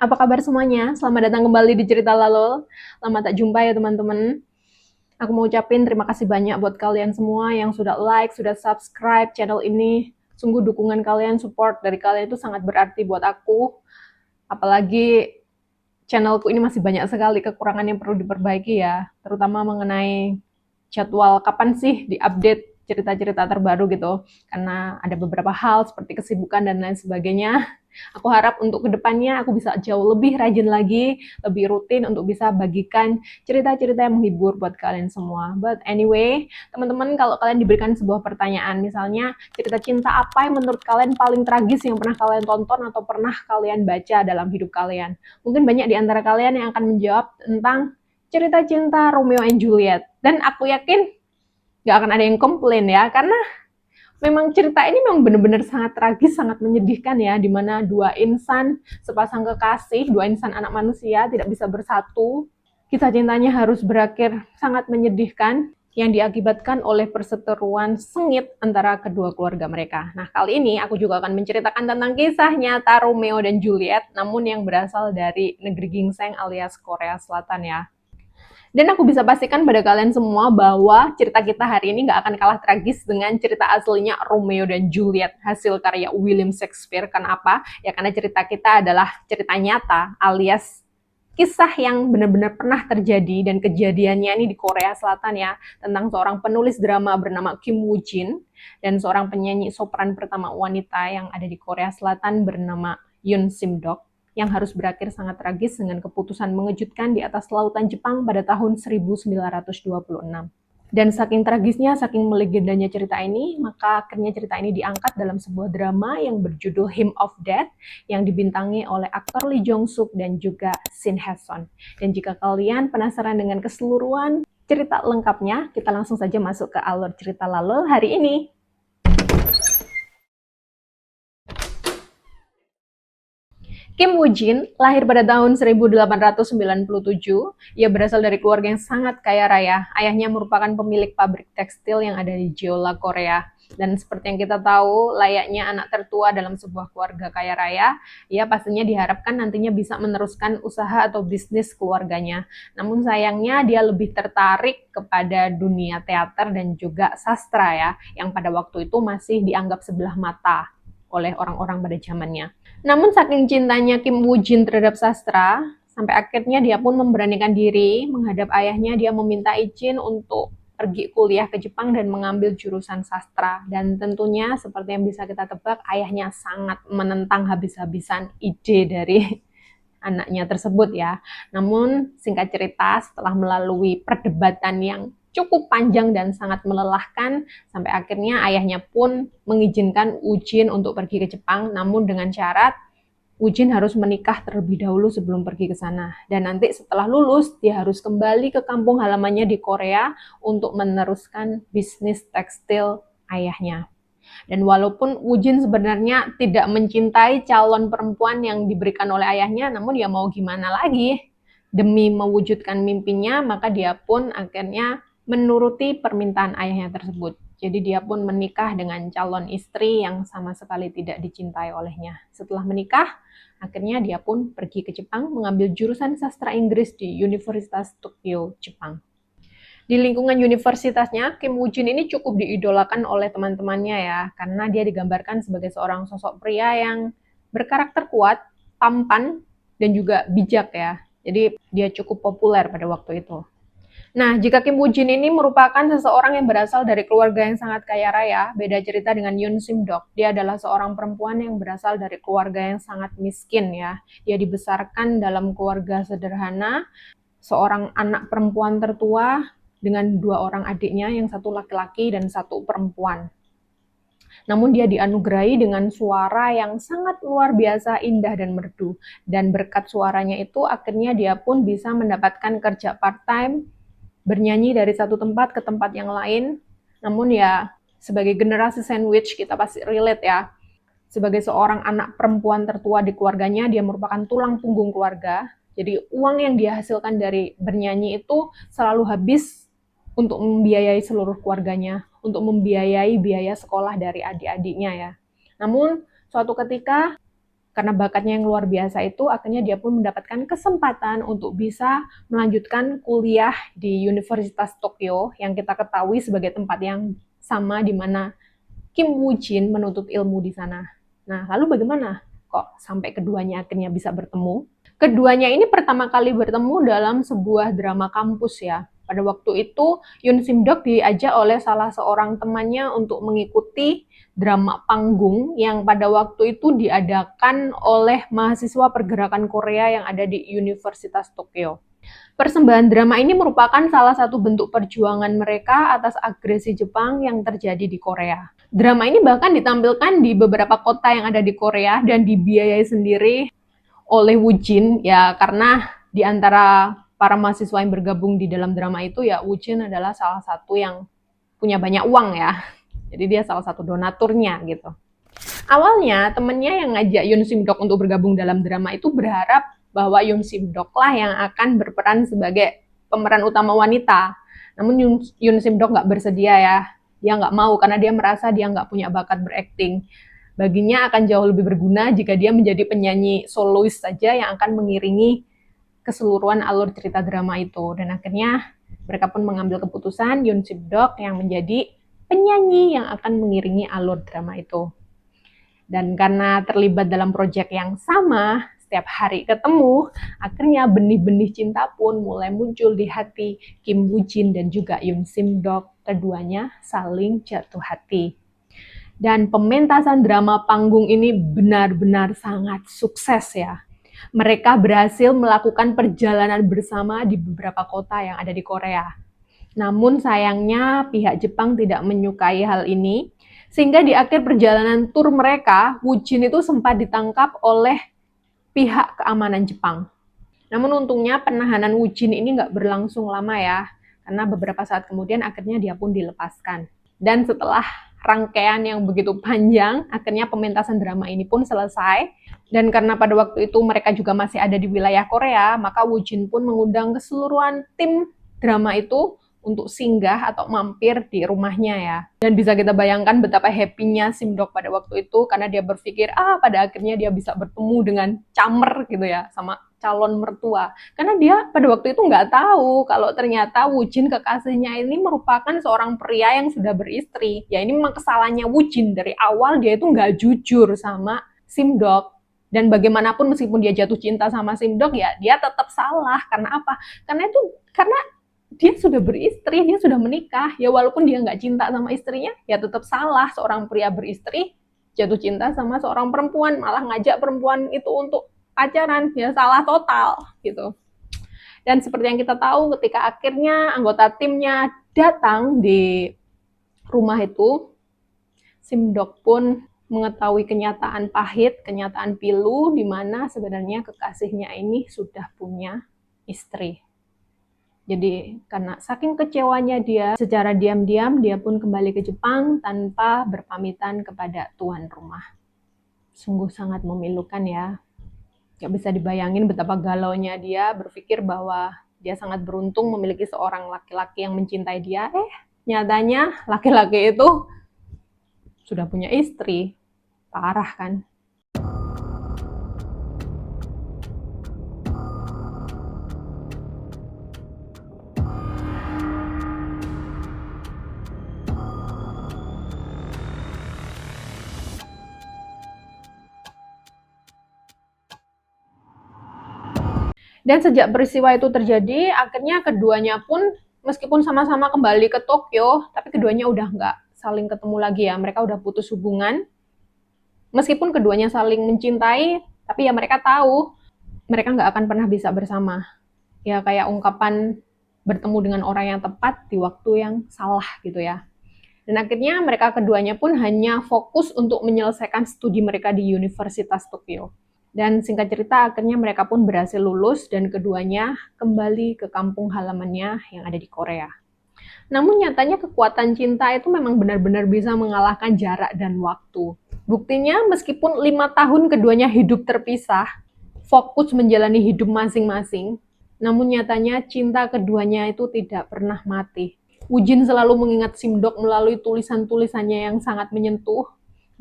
Apa kabar semuanya? Selamat datang kembali di Cerita Lalol. Lama tak jumpa ya teman-teman. Aku mau ucapin terima kasih banyak buat kalian semua yang sudah like, sudah subscribe channel ini. Sungguh dukungan kalian, support dari kalian itu sangat berarti buat aku. Apalagi channelku ini masih banyak sekali kekurangan yang perlu diperbaiki ya. Terutama mengenai jadwal kapan sih diupdate cerita-cerita terbaru gitu. Karena ada beberapa hal seperti kesibukan dan lain sebagainya. Aku harap untuk kedepannya aku bisa jauh lebih rajin lagi, lebih rutin untuk bisa bagikan cerita-cerita yang menghibur buat kalian semua. But anyway, teman-teman, kalau kalian diberikan sebuah pertanyaan, misalnya cerita cinta apa yang menurut kalian paling tragis yang pernah kalian tonton atau pernah kalian baca dalam hidup kalian? Mungkin banyak di antara kalian yang akan menjawab tentang cerita cinta Romeo and Juliet. Dan aku yakin gak akan ada yang komplain ya, karena memang cerita ini memang benar-benar sangat tragis, sangat menyedihkan ya, di mana dua insan sepasang kekasih, dua insan anak manusia tidak bisa bersatu. Kisah cintanya harus berakhir sangat menyedihkan yang diakibatkan oleh perseteruan sengit antara kedua keluarga mereka. Nah, kali ini aku juga akan menceritakan tentang kisah nyata Romeo dan Juliet, namun yang berasal dari negeri gingseng alias Korea Selatan ya. Dan aku bisa pastikan pada kalian semua bahwa cerita kita hari ini nggak akan kalah tragis dengan cerita aslinya Romeo dan Juliet, hasil karya William Shakespeare. Kenapa? Ya karena cerita kita adalah cerita nyata alias kisah yang benar-benar pernah terjadi dan kejadiannya ini di Korea Selatan ya, tentang seorang penulis drama bernama Kim Woo Jin dan seorang penyanyi sopran pertama wanita yang ada di Korea Selatan bernama Yoon Sim Dok yang harus berakhir sangat tragis dengan keputusan mengejutkan di atas lautan Jepang pada tahun 1926. Dan saking tragisnya, saking melegendanya cerita ini, maka akhirnya cerita ini diangkat dalam sebuah drama yang berjudul Hymn of Death yang dibintangi oleh aktor Lee Jong Suk dan juga Shin Hye Son. Dan jika kalian penasaran dengan keseluruhan cerita lengkapnya, kita langsung saja masuk ke alur cerita Lalol hari ini. Kim Woo Jin lahir pada tahun 1897. Ia berasal dari keluarga yang sangat kaya raya. Ayahnya merupakan pemilik pabrik tekstil yang ada di Jeolla, Korea. Dan seperti yang kita tahu, layaknya anak tertua dalam sebuah keluarga kaya raya, ia pastinya diharapkan nantinya bisa meneruskan usaha atau bisnis keluarganya. Namun sayangnya dia lebih tertarik kepada dunia teater dan juga sastra ya, yang pada waktu itu masih dianggap sebelah mata oleh orang-orang pada zamannya. Namun saking cintanya Kim Woo Jin terhadap sastra, sampai akhirnya dia pun memberanikan diri menghadap ayahnya. Dia meminta izin untuk pergi kuliah ke Jepang dan mengambil jurusan sastra. Dan tentunya seperti yang bisa kita tebak, ayahnya sangat menentang habis-habisan ide dari anaknya tersebut ya. Namun singkat cerita, setelah melalui perdebatan yang cukup panjang dan sangat melelahkan, sampai akhirnya ayahnya pun mengizinkan Ujin untuk pergi ke Jepang, namun dengan syarat Ujin harus menikah terlebih dahulu sebelum pergi ke sana. Dan nanti setelah lulus, dia harus kembali ke kampung halamannya di Korea untuk meneruskan bisnis tekstil ayahnya. Dan walaupun Ujin sebenarnya tidak mencintai calon perempuan yang diberikan oleh ayahnya, namun ya mau gimana lagi, demi mewujudkan mimpinya, maka dia pun akhirnya menuruti permintaan ayahnya tersebut. Jadi dia pun menikah dengan calon istri yang sama sekali tidak dicintai olehnya. Setelah menikah, akhirnya dia pun pergi ke Jepang mengambil jurusan sastra Inggris di Universitas Tokyo, Jepang. Di lingkungan universitasnya, Kim Woo Jin ini cukup diidolakan oleh teman-temannya ya, karena dia digambarkan sebagai seorang sosok pria yang berkarakter kuat, tampan, dan juga bijak ya. Jadi dia cukup populer pada waktu itu. Nah, jika Kim Woo Jin ini merupakan seseorang yang berasal dari keluarga yang sangat kaya raya, beda cerita dengan Yoon Sim Dok. Dia adalah seorang perempuan yang berasal dari keluarga yang sangat miskin ya. Dia dibesarkan dalam keluarga sederhana, seorang anak perempuan tertua dengan dua orang adiknya, yang satu laki-laki dan satu perempuan. Namun dia dianugerahi dengan suara yang sangat luar biasa indah dan merdu. Dan berkat suaranya itu akhirnya dia pun bisa mendapatkan kerja part-time, bernyanyi dari satu tempat ke tempat yang lain. Namun ya sebagai generasi sandwich kita pasti relate ya. Sebagai seorang anak perempuan tertua di keluarganya, dia merupakan tulang punggung keluarga. Jadi uang yang dia hasilkan dari bernyanyi itu selalu habis untuk membiayai seluruh keluarganya, untuk membiayai biaya sekolah dari adik-adiknya ya. Namun suatu ketika karena bakatnya yang luar biasa itu, akhirnya dia pun mendapatkan kesempatan untuk bisa melanjutkan kuliah di Universitas Tokyo yang kita ketahui sebagai tempat yang sama di mana Kim Woo Jin menuntut ilmu di sana. Nah, lalu bagaimana kok sampai keduanya akhirnya bisa bertemu? Keduanya ini pertama kali bertemu dalam sebuah drama kampus ya. Pada waktu itu, Yoon Sim Dok diajak oleh salah seorang temannya untuk mengikuti drama panggung yang pada waktu itu diadakan oleh mahasiswa pergerakan Korea yang ada di Universitas Tokyo. Persembahan drama ini merupakan salah satu bentuk perjuangan mereka atas agresi Jepang yang terjadi di Korea. Drama ini bahkan ditampilkan di beberapa kota yang ada di Korea dan dibiayai sendiri oleh Woo Jin ya, karena di antara para mahasiswa yang bergabung di dalam drama itu ya Woo Jin adalah salah satu yang punya banyak uang ya. Jadi dia salah satu donaturnya gitu. Awalnya temennya yang ngajak Yoon Sim Dok untuk bergabung dalam drama itu berharap bahwa Yoon Sim Dok lah yang akan berperan sebagai pemeran utama wanita. Namun Yoon Sim Dok nggak bersedia ya. Dia nggak mau karena dia merasa dia nggak punya bakat berakting. Baginya akan jauh lebih berguna jika dia menjadi penyanyi solois saja yang akan mengiringi keseluruhan alur cerita drama itu. Dan akhirnya mereka pun mengambil keputusan Yoon Sim Dok yang menjadi penyanyi yang akan mengiringi alur drama itu. Dan karena terlibat dalam proyek yang sama, setiap hari ketemu, akhirnya benih-benih cinta pun mulai muncul di hati Kim Woo Jin dan juga Yoon Sim Dok. Keduanya saling jatuh hati. Dan pementasan drama panggung ini benar-benar sangat sukses ya. Mereka berhasil melakukan perjalanan bersama di beberapa kota yang ada di Korea. Namun sayangnya pihak Jepang tidak menyukai hal ini, sehingga di akhir perjalanan tur mereka, Woo Jin itu sempat ditangkap oleh pihak keamanan Jepang. Namun untungnya penahanan Woo Jin ini nggak berlangsung lama ya, karena beberapa saat kemudian akhirnya dia pun dilepaskan. Dan setelah rangkaian yang begitu panjang, akhirnya pementasan drama ini pun selesai. Dan karena pada waktu itu mereka juga masih ada di wilayah Korea, maka Woo Jin pun mengundang keseluruhan tim drama itu untuk singgah atau mampir di rumahnya ya. Dan bisa kita bayangkan betapa happy-nya Sim Dok pada waktu itu, karena dia berpikir, pada akhirnya dia bisa bertemu dengan camer gitu ya, sama calon mertua. Karena dia pada waktu itu nggak tahu kalau ternyata Woo Jin kekasihnya ini merupakan seorang pria yang sudah beristri. Ya ini memang kesalahannya Woo Jin, dari awal dia itu nggak jujur sama Sim Dok. Dan bagaimanapun meskipun dia jatuh cinta sama Sim Dok, ya dia tetap salah. Karena apa? Karena dia sudah beristri, dia sudah menikah. Ya walaupun dia nggak cinta sama istrinya, ya tetap salah. Seorang pria beristri jatuh cinta sama seorang perempuan, malah ngajak perempuan itu untuk pacaran, ya salah total gitu. Dan seperti yang kita tahu, ketika akhirnya anggota timnya datang di rumah itu, Sim Dok pun mengetahui kenyataan pahit, kenyataan pilu, di mana sebenarnya kekasihnya ini sudah punya istri. Jadi karena saking kecewanya dia, secara diam-diam dia pun kembali ke Jepang tanpa berpamitan kepada tuan rumah. Sungguh sangat memilukan ya. Gak bisa dibayangin betapa galaunya dia berpikir bahwa dia sangat beruntung memiliki seorang laki-laki yang mencintai dia. Nyatanya laki-laki itu sudah punya istri. Parah kan? Dan sejak peristiwa itu terjadi, akhirnya keduanya pun meskipun sama-sama kembali ke Tokyo, tapi keduanya udah nggak saling ketemu lagi ya. Mereka udah putus hubungan. Meskipun keduanya saling mencintai, tapi ya mereka tahu mereka nggak akan pernah bisa bersama. Ya kayak ungkapan bertemu dengan orang yang tepat di waktu yang salah gitu ya. Dan akhirnya mereka keduanya pun hanya fokus untuk menyelesaikan studi mereka di Universitas Tokyo. Dan singkat cerita, akhirnya mereka pun berhasil lulus dan keduanya kembali ke kampung halamannya yang ada di Korea. Namun nyatanya kekuatan cinta itu memang benar-benar bisa mengalahkan jarak dan waktu. Buktinya meskipun 5 tahun keduanya hidup terpisah, fokus menjalani hidup masing-masing, namun nyatanya cinta keduanya itu tidak pernah mati. Woo Jin selalu mengingat Sim Dok melalui tulisan-tulisannya yang sangat menyentuh,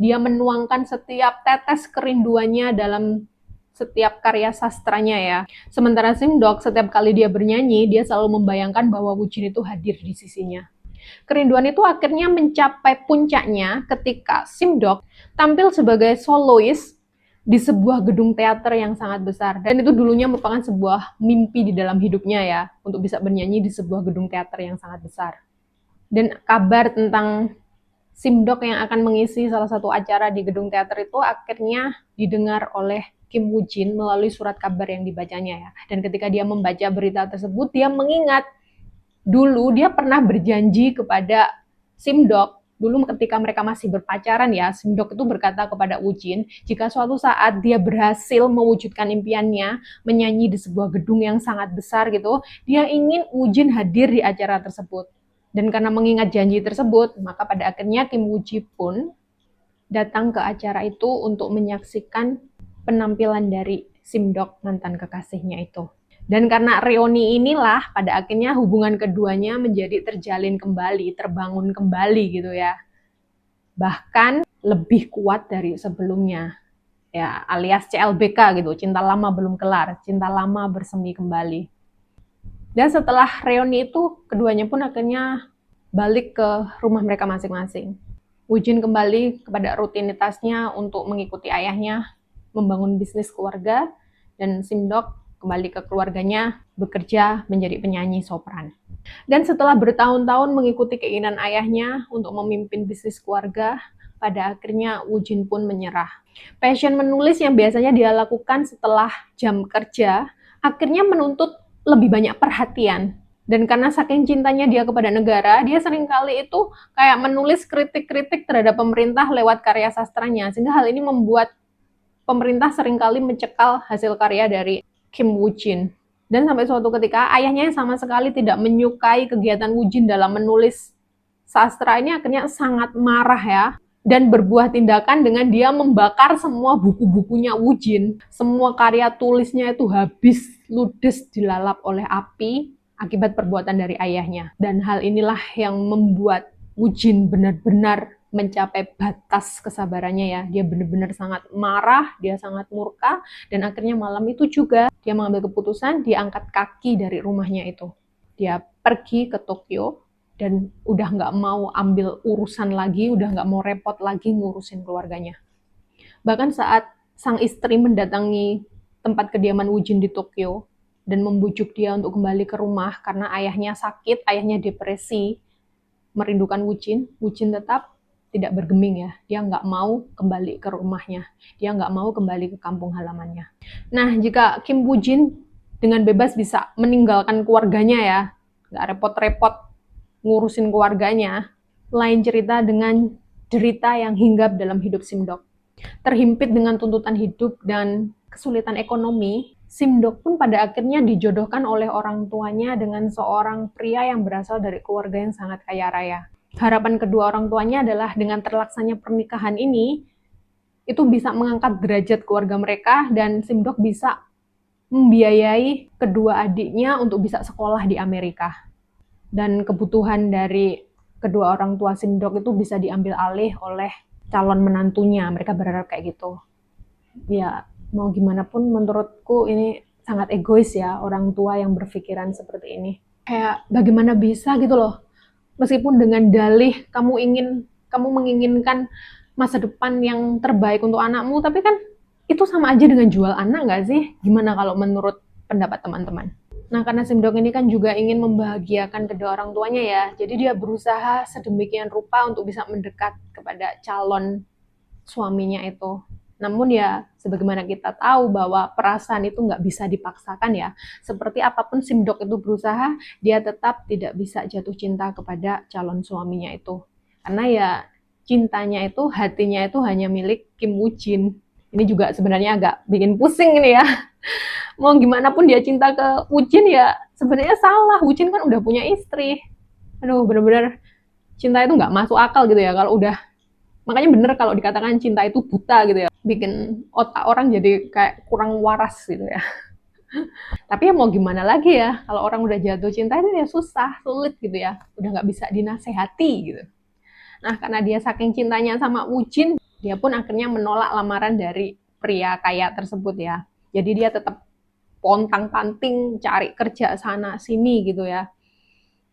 Dia menuangkan setiap tetes kerinduannya dalam setiap karya sastranya ya. Sementara Simdok, setiap kali dia bernyanyi, dia selalu membayangkan bahwa Wujin itu hadir di sisinya. Kerinduan itu akhirnya mencapai puncaknya ketika Simdok tampil sebagai solois di sebuah gedung teater yang sangat besar. Dan itu dulunya merupakan sebuah mimpi di dalam hidupnya ya, untuk bisa bernyanyi di sebuah gedung teater yang sangat besar. Dan kabar tentang Simdok yang akan mengisi salah satu acara di gedung teater itu akhirnya didengar oleh Kim Woo-jin melalui surat kabar yang dibacanya ya. Dan ketika dia membaca berita tersebut, dia mengingat dulu dia pernah berjanji kepada Simdok, dulu ketika mereka masih berpacaran ya, Simdok itu berkata kepada Woo-jin, jika suatu saat dia berhasil mewujudkan impiannya, menyanyi di sebuah gedung yang sangat besar gitu, dia ingin Woo-jin hadir di acara tersebut. Dan karena mengingat janji tersebut, maka pada akhirnya Kim Woo-ji pun datang ke acara itu untuk menyaksikan penampilan dari Simdok, mantan kekasihnya itu. Dan karena reuni inilah pada akhirnya hubungan keduanya menjadi terjalin kembali, terbangun kembali gitu ya. Bahkan lebih kuat dari sebelumnya. Ya, alias CLBK gitu, cinta lama belum kelar, cinta lama bersemi kembali. Dan setelah reuni itu, keduanya pun akhirnya balik ke rumah mereka masing-masing. Woo-jin kembali kepada rutinitasnya untuk mengikuti ayahnya, membangun bisnis keluarga, dan Simdok kembali ke keluarganya, bekerja menjadi penyanyi sopran. Dan setelah bertahun-tahun mengikuti keinginan ayahnya untuk memimpin bisnis keluarga, pada akhirnya Woo-jin pun menyerah. Passion menulis yang biasanya dia lakukan setelah jam kerja, akhirnya menuntut lebih banyak perhatian. Dan karena saking cintanya dia kepada negara, dia seringkali itu kayak menulis kritik-kritik terhadap pemerintah lewat karya sastranya. Sehingga hal ini membuat pemerintah seringkali mencekal hasil karya dari Kim Woo-jin. Dan sampai suatu ketika, ayahnya yang sama sekali tidak menyukai kegiatan Woo-jin dalam menulis sastra ini akhirnya sangat marah ya. Dan berbuah tindakan dengan dia membakar semua buku-bukunya Woo-jin. Semua karya tulisnya itu habis, ludes, dilalap oleh api akibat perbuatan dari ayahnya. Dan hal inilah yang membuat Woo-jin benar-benar mencapai batas kesabarannya ya. Dia benar-benar sangat marah, dia sangat murka, dan akhirnya malam itu juga dia mengambil keputusan, dia angkat kaki dari rumahnya itu. Dia pergi ke Tokyo, dan udah nggak mau ambil urusan lagi, udah nggak mau repot lagi ngurusin keluarganya. Bahkan saat sang istri mendatangi tempat kediaman Woo-jin di Tokyo, dan membujuk dia untuk kembali ke rumah karena ayahnya sakit, ayahnya depresi, merindukan Woo-jin, Woo-jin tetap tidak bergeming ya, dia nggak mau kembali ke rumahnya, dia nggak mau kembali ke kampung halamannya. Nah, jika Kim Woo-jin dengan bebas bisa meninggalkan keluarganya ya, nggak repot-repot ngurusin keluarganya, lain cerita dengan derita yang hinggap dalam hidup Simdok. Terhimpit dengan tuntutan hidup dan kesulitan ekonomi, Simdok pun pada akhirnya dijodohkan oleh orang tuanya dengan seorang pria yang berasal dari keluarga yang sangat kaya raya. Harapan kedua orang tuanya adalah dengan terlaksananya pernikahan ini, itu bisa mengangkat derajat keluarga mereka dan Simdok bisa membiayai kedua adiknya untuk bisa sekolah di Amerika. Dan kebutuhan dari kedua orang tua Simdok itu bisa diambil alih oleh calon menantunya. Mereka berharap kayak gitu. Ya, mau gimana pun menurutku ini sangat egois ya, orang tua yang berpikiran seperti ini. Kayak bagaimana bisa gitu loh. Meskipun dengan dalih kamu menginginkan masa depan yang terbaik untuk anakmu, tapi kan itu sama aja dengan jual anak nggak sih? Gimana kalau menurut pendapat teman-teman? Nah, karena Simdok ini kan juga ingin membahagiakan kedua orang tuanya ya, jadi dia berusaha sedemikian rupa untuk bisa mendekat kepada calon suaminya itu. Namun ya, sebagaimana kita tahu bahwa perasaan itu nggak bisa dipaksakan ya. Seperti apapun Simdok itu berusaha, dia tetap tidak bisa jatuh cinta kepada calon suaminya itu. Karena ya, cintanya itu, hatinya itu hanya milik Kim Woo-jin. Ini juga sebenarnya agak bikin pusing ini ya. Mau gimana pun dia cinta ke Woo-jin ya, sebenarnya salah. Woo-jin kan udah punya istri. Aduh, bener-bener cinta itu nggak masuk akal gitu ya, kalau udah. Makanya bener kalau dikatakan cinta itu buta gitu ya, bikin otak orang jadi kayak kurang waras gitu ya. Tapi ya mau gimana lagi ya, kalau orang udah jatuh cinta itu ya susah, sulit gitu ya, udah nggak bisa dinasehati gitu. Nah, karena dia saking cintanya sama Woo-jin, Dia pun akhirnya menolak lamaran dari pria kaya tersebut ya. Jadi dia tetap pontang-panting cari kerja sana sini gitu ya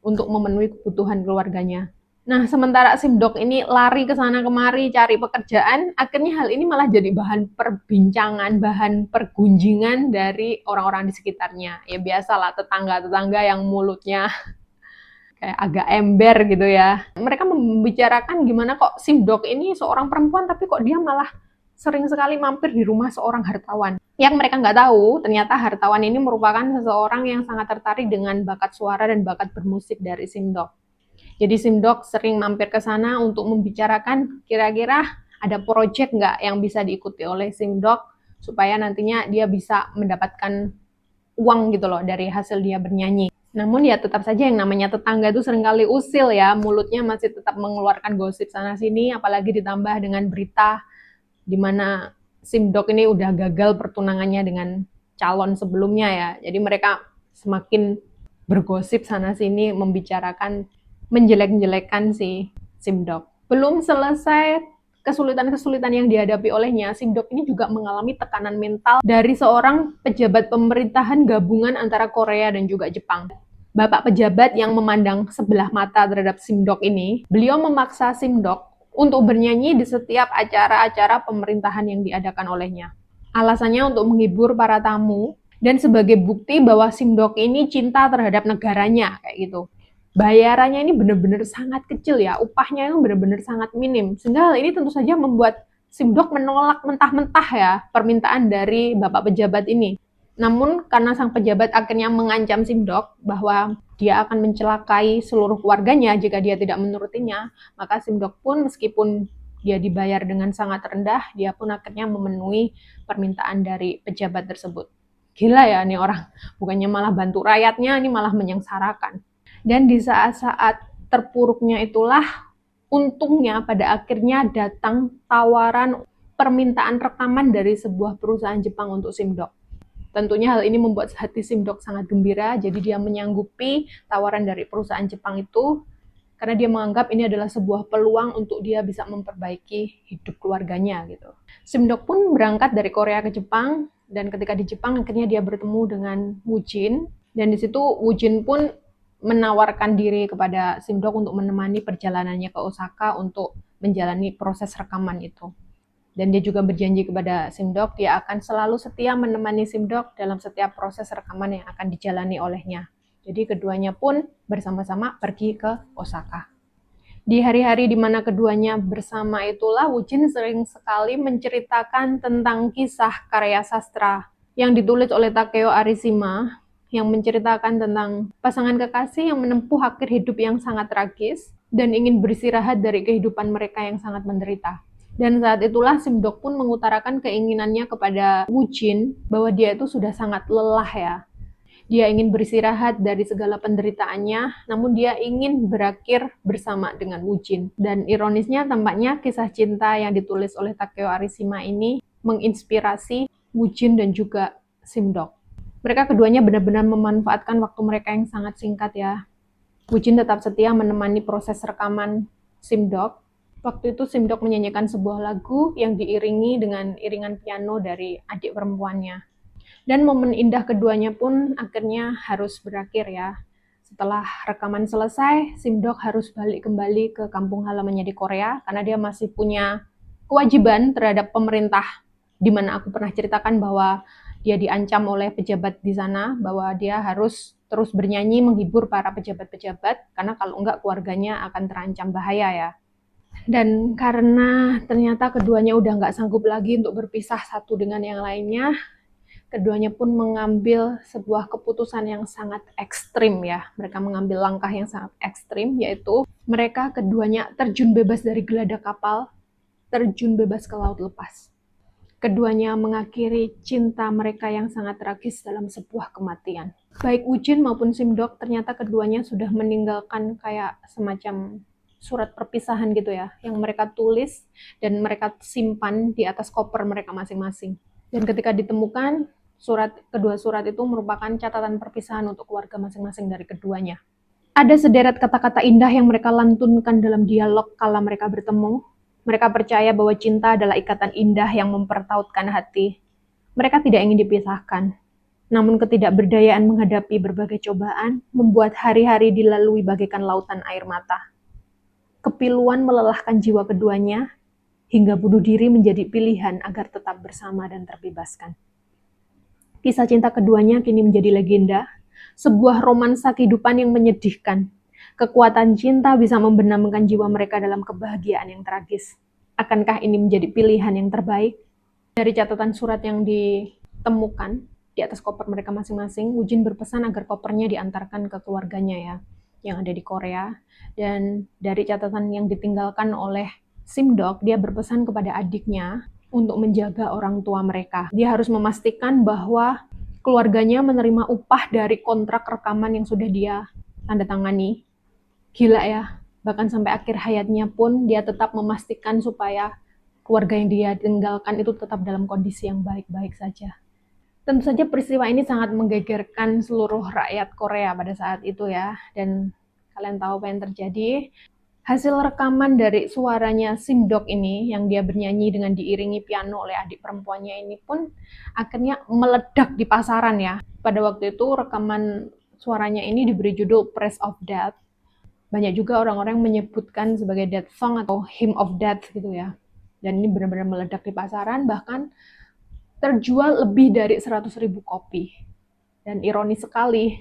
untuk memenuhi kebutuhan keluarganya. Nah, sementara Simdok ini lari ke sana kemari cari pekerjaan, akhirnya hal ini malah jadi bahan perbincangan, bahan pergunjingan dari orang-orang di sekitarnya. Ya biasalah tetangga-tetangga yang mulutnya kayak agak ember gitu ya. Mereka membicarakan gimana kok Simdok ini seorang perempuan tapi kok dia malah sering sekali mampir di rumah seorang hartawan. Yang mereka nggak tahu, ternyata hartawan ini merupakan seseorang yang sangat tertarik dengan bakat suara dan bakat bermusik dari Simdok. Jadi Simdok sering mampir ke sana untuk membicarakan kira-kira ada proyek nggak yang bisa diikuti oleh Simdok supaya nantinya dia bisa mendapatkan uang gitu loh dari hasil dia bernyanyi. Namun ya tetap saja yang namanya tetangga itu seringkali usil ya, mulutnya masih tetap mengeluarkan gosip sana sini, apalagi ditambah dengan berita di mana Simdok ini udah gagal pertunangannya dengan calon sebelumnya ya. Jadi mereka semakin bergosip sana sini, membicarakan menjelek-jelekan si Simdok. Belum selesai kesulitan-kesulitan yang dihadapi olehnya, Simdok ini juga mengalami tekanan mental dari seorang pejabat pemerintahan gabungan antara Korea dan juga Jepang. Bapak pejabat yang memandang sebelah mata terhadap Simdok ini, beliau memaksa Simdok untuk bernyanyi di setiap acara-acara pemerintahan yang diadakan olehnya. Alasannya untuk menghibur para tamu dan sebagai bukti bahwa Simdok ini cinta terhadap negaranya kayak gitu. Bayarannya ini benar-benar sangat kecil ya, upahnya itu benar-benar sangat minim. Sehingga hal ini tentu saja membuat Simdok menolak mentah-mentah ya permintaan dari bapak pejabat ini. Namun karena sang pejabat akhirnya mengancam Simdok bahwa dia akan mencelakai seluruh keluarganya jika dia tidak menurutinya, maka Simdok pun meskipun dia dibayar dengan sangat rendah, dia pun akhirnya memenuhi permintaan dari pejabat tersebut. Gila ya nih orang, bukannya malah bantu rakyatnya, ini malah menyengsarakan. Dan di saat-saat terpuruknya itulah, untungnya pada akhirnya datang tawaran permintaan rekaman dari sebuah perusahaan Jepang untuk Simdok. Tentunya hal ini membuat hati Simdok sangat gembira, jadi dia menyanggupi tawaran dari perusahaan Jepang itu, karena dia menganggap ini adalah sebuah peluang untuk dia bisa memperbaiki hidup keluarganya gitu. Simdok pun berangkat dari Korea ke Jepang, dan ketika di Jepang akhirnya dia bertemu dengan Woojin, dan di situ Woojin pun menawarkan diri kepada Simdok untuk menemani perjalanannya ke Osaka untuk menjalani proses rekaman itu. Dan dia juga berjanji kepada Simdok, dia akan selalu setia menemani Simdok dalam setiap proses rekaman yang akan dijalani olehnya. Jadi keduanya pun bersama-sama pergi ke Osaka. Di hari-hari di mana keduanya bersama itulah, Woojin sering sekali menceritakan tentang kisah karya sastra yang ditulis oleh Takeo Arishima, yang menceritakan tentang pasangan kekasih yang menempuh akhir hidup yang sangat tragis dan ingin beristirahat dari kehidupan mereka yang sangat menderita. Dan saat itulah Simdok pun mengutarakan keinginannya kepada Woojin bahwa dia itu sudah sangat lelah ya. Dia ingin beristirahat dari segala penderitaannya, namun dia ingin berakhir bersama dengan Woojin. Dan ironisnya tampaknya kisah cinta yang ditulis oleh Takeo Arishima ini menginspirasi Woojin dan juga Simdok. Mereka keduanya benar-benar memanfaatkan waktu mereka yang sangat singkat ya. Woojin tetap setia menemani proses rekaman Simdok. Waktu itu Simdok menyanyikan sebuah lagu yang diiringi dengan iringan piano dari adik perempuannya. Dan momen indah keduanya pun akhirnya harus berakhir ya. Setelah rekaman selesai, Simdok harus balik kembali ke kampung halamannya di Korea karena dia masih punya kewajiban terhadap pemerintah, di mana aku pernah ceritakan bahwa dia diancam oleh pejabat di sana bahwa dia harus terus bernyanyi menghibur para pejabat-pejabat karena kalau enggak keluarganya akan terancam bahaya ya. Dan karena ternyata keduanya udah nggak sanggup lagi untuk berpisah satu dengan yang lainnya, keduanya pun mengambil sebuah keputusan yang sangat ekstrim ya. Mereka mengambil langkah yang sangat ekstrim, yaitu mereka keduanya terjun bebas dari geladak kapal, terjun bebas ke laut lepas. Keduanya mengakhiri cinta mereka yang sangat tragis dalam sebuah kematian. Baik Woojin maupun Simdok ternyata keduanya sudah meninggalkan kayak semacam surat perpisahan gitu ya, yang mereka tulis dan mereka simpan di atas koper mereka masing-masing. Dan ketika ditemukan, kedua surat itu merupakan catatan perpisahan untuk keluarga masing-masing dari keduanya. Ada sederet kata-kata indah yang mereka lantunkan dalam dialog kala mereka bertemu, Mereka percaya bahwa cinta adalah ikatan indah yang mempertautkan hati. Mereka tidak ingin dipisahkan. Namun ketidakberdayaan menghadapi berbagai cobaan membuat hari-hari dilalui bagaikan lautan air mata. Kepiluan melelahkan jiwa keduanya, hingga bunuh diri menjadi pilihan agar tetap bersama dan terbebaskan. Kisah cinta keduanya kini menjadi legenda, sebuah romansa kehidupan yang menyedihkan. Kekuatan cinta bisa membenamkan jiwa mereka dalam kebahagiaan yang tragis. Akankah ini menjadi pilihan yang terbaik? Dari catatan surat yang ditemukan di atas koper mereka masing-masing, Woo-jin berpesan agar kopernya diantarkan ke keluarganya ya, yang ada di Korea. Dan dari catatan yang ditinggalkan oleh Simdok, dia berpesan kepada adiknya untuk menjaga orang tua mereka. Dia harus memastikan bahwa keluarganya menerima upah dari kontrak rekaman yang sudah dia tanda tangani. Gila ya, bahkan sampai akhir hayatnya pun dia tetap memastikan supaya keluarga yang dia tinggalkan itu tetap dalam kondisi yang baik-baik saja. Tentu saja peristiwa ini sangat menggegerkan seluruh rakyat Korea pada saat itu ya. Dan kalian tahu apa yang terjadi. Hasil rekaman dari suaranya Simdok ini yang dia bernyanyi dengan diiringi piano oleh adik perempuannya ini pun akhirnya meledak di pasaran ya. Pada waktu itu rekaman suaranya ini diberi judul Praise of Death. Banyak juga orang-orang menyebutkan sebagai death song atau hymn of death gitu ya. Dan ini benar-benar meledak di pasaran, bahkan terjual lebih dari 100.000 kopi. Dan ironis sekali,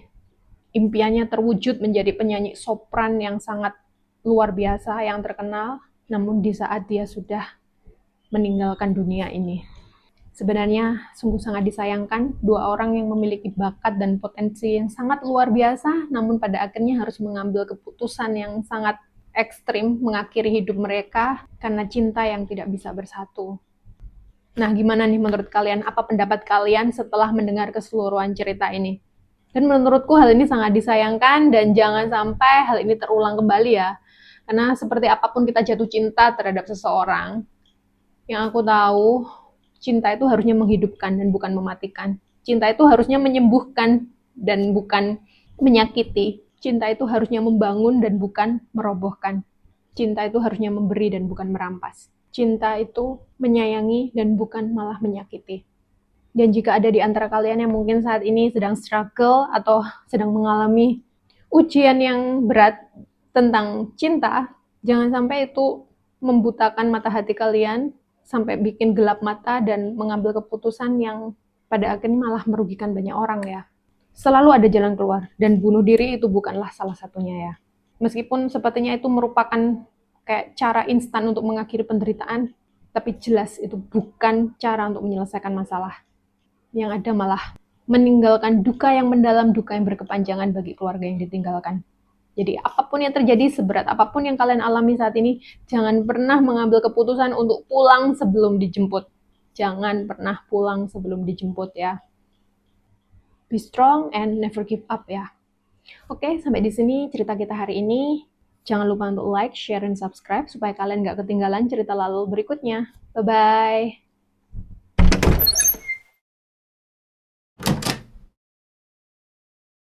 impiannya terwujud menjadi penyanyi sopran yang sangat luar biasa, yang terkenal, namun di saat dia sudah meninggalkan dunia ini. Sebenarnya sungguh sangat disayangkan, dua orang yang memiliki bakat dan potensi yang sangat luar biasa, namun pada akhirnya harus mengambil keputusan yang sangat ekstrim mengakhiri hidup mereka karena cinta yang tidak bisa bersatu. Nah, gimana nih menurut kalian? Apa pendapat kalian setelah mendengar keseluruhan cerita ini? Dan menurutku hal ini sangat disayangkan dan jangan sampai hal ini terulang kembali ya. Karena seperti apapun kita jatuh cinta terhadap seseorang, yang aku tahu, cinta itu harusnya menghidupkan dan bukan mematikan. Cinta itu harusnya menyembuhkan dan bukan menyakiti. Cinta itu harusnya membangun dan bukan merobohkan. Cinta itu harusnya memberi dan bukan merampas. Cinta itu menyayangi dan bukan malah menyakiti. Dan jika ada di antara kalian yang mungkin saat ini sedang struggle atau sedang mengalami ujian yang berat tentang cinta, jangan sampai itu membutakan mata hati kalian, sampai bikin gelap mata dan mengambil keputusan yang pada akhirnya malah merugikan banyak orang ya. Selalu ada jalan keluar, dan bunuh diri itu bukanlah salah satunya ya. Meskipun sepertinya itu merupakan kayak cara instan untuk mengakhiri penderitaan, tapi jelas itu bukan cara untuk menyelesaikan masalah. Yang ada malah meninggalkan duka yang mendalam, duka yang berkepanjangan bagi keluarga yang ditinggalkan. Jadi apapun yang terjadi, seberat apapun yang kalian alami saat ini, jangan pernah mengambil keputusan untuk pulang sebelum dijemput. Jangan pernah pulang sebelum dijemput ya. Be strong and never give up ya. Oke, sampai di sini cerita kita hari ini. Jangan lupa untuk like, share, dan subscribe supaya kalian gak ketinggalan cerita lalu berikutnya. Bye-bye.